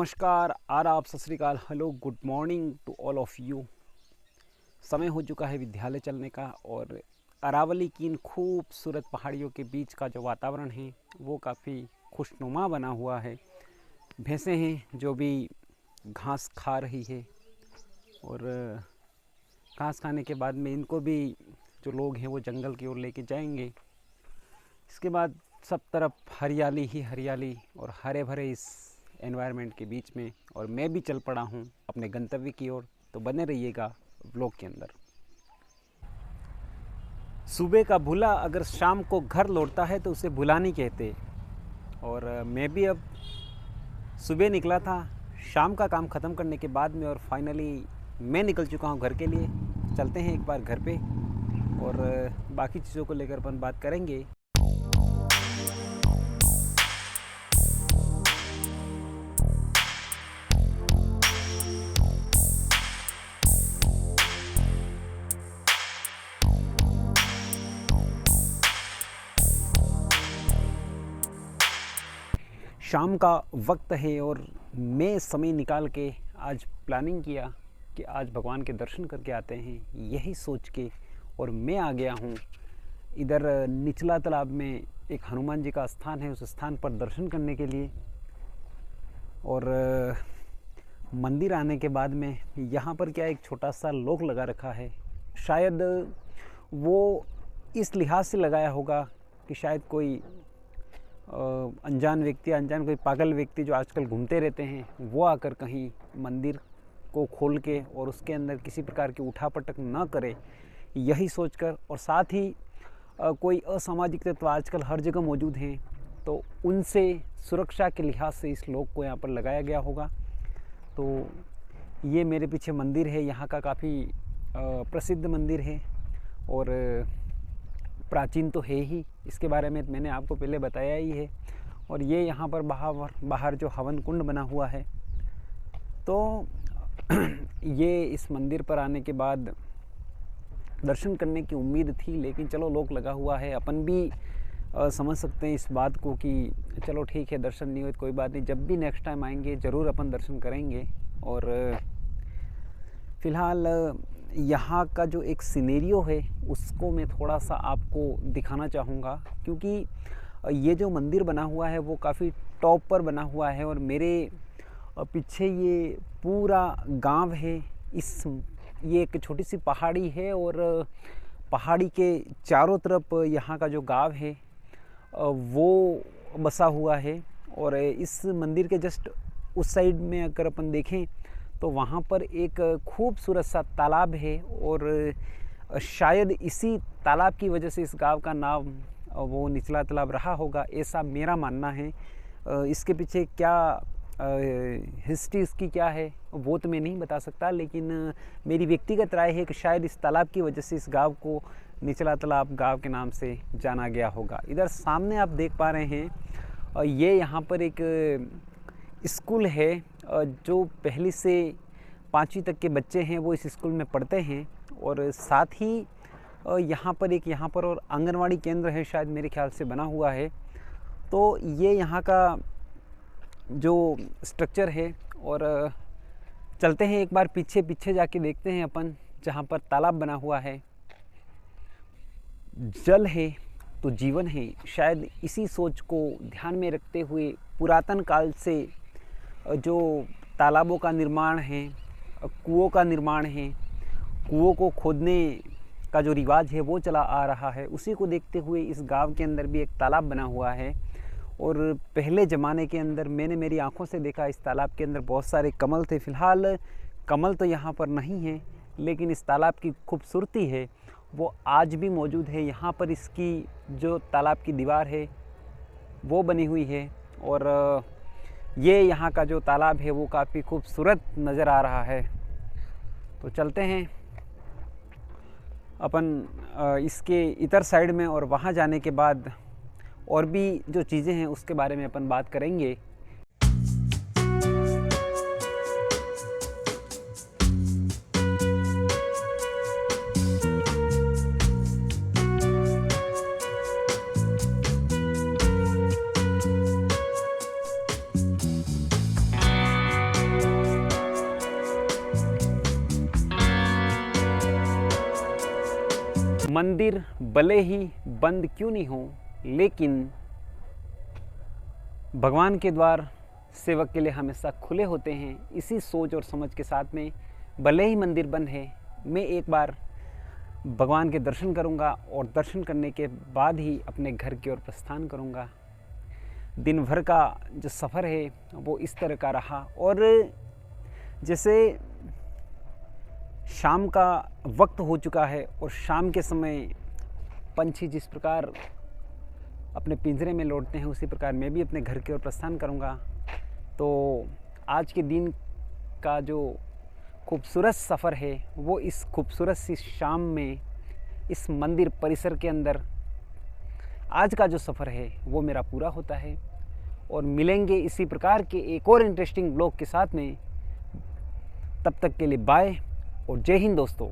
नमस्कार, आदाब, सत श्री अकाल, hello, good morning to all of you. समय हो चुका है विद्यालय चलने का और अरावली की इन खूबसूरत पहाड़ियों के बीच का जो वातावरण है वो काफ़ी खुशनुमा बना हुआ है। भैंसें हैं जो भी घास खा रही है और घास खाने के बाद में इनको भी जो लोग हैं वो जंगल की ओर लेके जाएंगे। इसके बाद सब तरफ हरियाली ही हरियाली और हरे भरे इस एनवायरनमेंट के बीच में, और मैं भी चल पड़ा हूँ अपने गंतव्य की ओर। तो बने रहिएगा व्लॉग के अंदर। सुबह का भूला अगर शाम को घर लौटता है तो उसे भुला नहीं कहते। और मैं भी अब सुबह निकला था शाम का काम ख़त्म करने के बाद में, और फाइनली मैं निकल चुका हूँ घर के लिए। चलते हैं एक बार घर पे और बाकी चीज़ों को लेकर अपन बात करेंगे। शाम का वक्त है और मैं समय निकाल के आज प्लानिंग किया कि आज भगवान के दर्शन करके आते हैं, यही सोच के। और मैं आ गया हूँ इधर निचला तालाब में, एक हनुमान जी का स्थान है, उस स्थान पर दर्शन करने के लिए। और मंदिर आने के बाद में यहाँ पर क्या एक छोटा सा लॉक लगा रखा है। शायद वो इस लिहाज से लगाया होगा कि शायद कोई अनजान व्यक्ति, अनजान कोई पागल व्यक्ति जो आजकल घूमते रहते हैं, वो आकर कहीं मंदिर को खोल के और उसके अंदर किसी प्रकार की उठापटक न करे, यही सोचकर। और साथ ही कोई असामाजिक तत्व आजकल हर जगह मौजूद हैं, तो उनसे सुरक्षा के लिहाज से इस लोक को यहाँ पर लगाया गया होगा। तो ये मेरे पीछे मंदिर है, यहाँ का काफ़ी प्रसिद्ध मंदिर है और प्राचीन तो है ही, इसके बारे में मैंने आपको पहले बताया ही है। और ये यहाँ पर बाहर जो हवन कुंड बना हुआ है, तो ये इस मंदिर पर आने के बाद दर्शन करने की उम्मीद थी, लेकिन चलो लॉक लगा हुआ है। अपन भी समझ सकते हैं इस बात को कि चलो ठीक है, दर्शन नहीं हुए तो कोई बात नहीं, जब भी नेक्स्ट टाइम आएंगे ज़रूर अपन दर्शन करेंगे। और फ़िलहाल यहाँ का जो एक सिनेरियो है उसको मैं थोड़ा सा आपको दिखाना चाहूँगा, क्योंकि ये जो मंदिर बना हुआ है वो काफ़ी टॉप पर बना हुआ है और मेरे पीछे ये पूरा गांव है। ये एक छोटी सी पहाड़ी है और पहाड़ी के चारों तरफ यहाँ का जो गांव है वो बसा हुआ है। और इस मंदिर के जस्ट उस साइड में अगर अपन देखें तो वहाँ पर एक खूबसूरत सा तालाब है, और शायद इसी तालाब की वजह से इस गांव का नाम वो निचला तालाब रहा होगा, ऐसा मेरा मानना है। इसके पीछे क्या हिस्ट्री इसकी क्या है वो तो मैं नहीं बता सकता, लेकिन मेरी व्यक्तिगत राय है कि शायद इस तालाब की वजह से इस गांव को निचला तालाब गांव के नाम से जाना गया होगा। इधर सामने आप देख पा रहे हैं ये यहाँ पर एक स्कूल है, जो पहली से 5वीं तक के बच्चे हैं वो इस स्कूल में पढ़ते हैं। और साथ ही यहाँ पर और आंगनवाड़ी केंद्र है, शायद मेरे ख्याल से बना हुआ है। तो ये यहाँ का जो स्ट्रक्चर है। और चलते हैं एक बार पीछे जाके देखते हैं अपन, जहाँ पर तालाब बना हुआ है। जल है तो जीवन है, शायद इसी सोच को ध्यान में रखते हुए पुरातन काल से जो तालाबों का निर्माण है, कुओं का निर्माण है, कुओं को खोदने का जो रिवाज है वो चला आ रहा है। उसी को देखते हुए इस गांव के अंदर भी एक तालाब बना हुआ है। और पहले ज़माने के अंदर मैंने मेरी आंखों से देखा, इस तालाब के अंदर बहुत सारे कमल थे। फ़िलहाल कमल तो यहाँ पर नहीं है, लेकिन इस तालाब की खूबसूरती है वो आज भी मौजूद है। यहाँ पर इसकी जो तालाब की दीवार है वो बनी हुई है, और ये यहाँ का जो तालाब है वो काफ़ी खूबसूरत नज़र आ रहा है। तो चलते हैं अपन इसके इधर साइड में, और वहाँ जाने के बाद और भी जो चीज़ें हैं उसके बारे में अपन बात करेंगे। मंदिर भले ही बंद क्यों नहीं हो, लेकिन भगवान के द्वार सेवक के लिए हमेशा खुले होते हैं। इसी सोच और समझ के साथ में भले ही मंदिर बंद है, मैं एक बार भगवान के दर्शन करूंगा और दर्शन करने के बाद ही अपने घर की ओर प्रस्थान करूंगा। दिन भर का जो सफ़र है वो इस तरह का रहा, और जैसे शाम का वक्त हो चुका है और शाम के समय पंछी जिस प्रकार अपने पिंजरे में लौटते हैं, उसी प्रकार मैं भी अपने घर की ओर प्रस्थान करूंगा। तो आज के दिन का जो खूबसूरत सफ़र है वो इस खूबसूरत सी शाम में इस मंदिर परिसर के अंदर आज का जो सफ़र है वो मेरा पूरा होता है। और मिलेंगे इसी प्रकार के एक और इंटरेस्टिंग ब्लॉग के साथ में। तब तक के लिए बाय और जय हिंद दोस्तों।